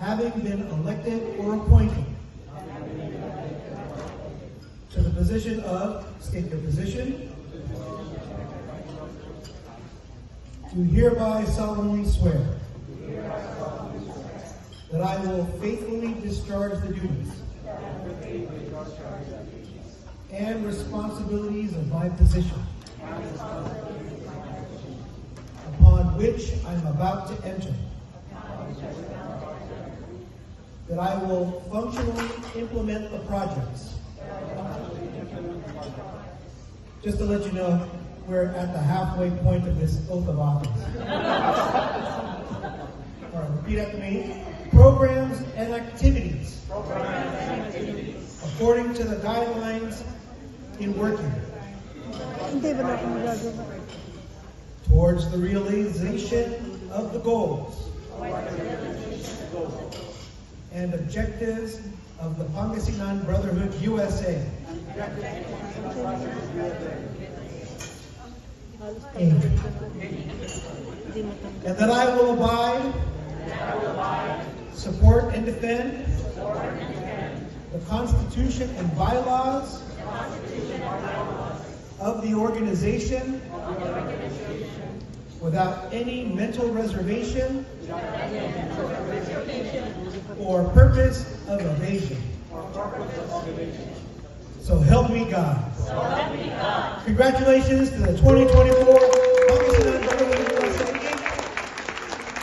having been elected or appointed to the position of, state your position, do hereby solemnly swear that I will faithfully discharge the duties and responsibilities of my position upon which I am about to enter, that I will functionally implement the projects. Just to let you know, we're at the halfway point of this oath of office. All right, repeat after me. Programs and activities according to the guidelines in working towards the realization of the goals and objectives of the Pangasinan Brotherhood USA. And that I will abide, support and defend the Constitution and bylaws of the organization without any mental reservation or purpose of evasion. So help me God. Congratulations to the 2024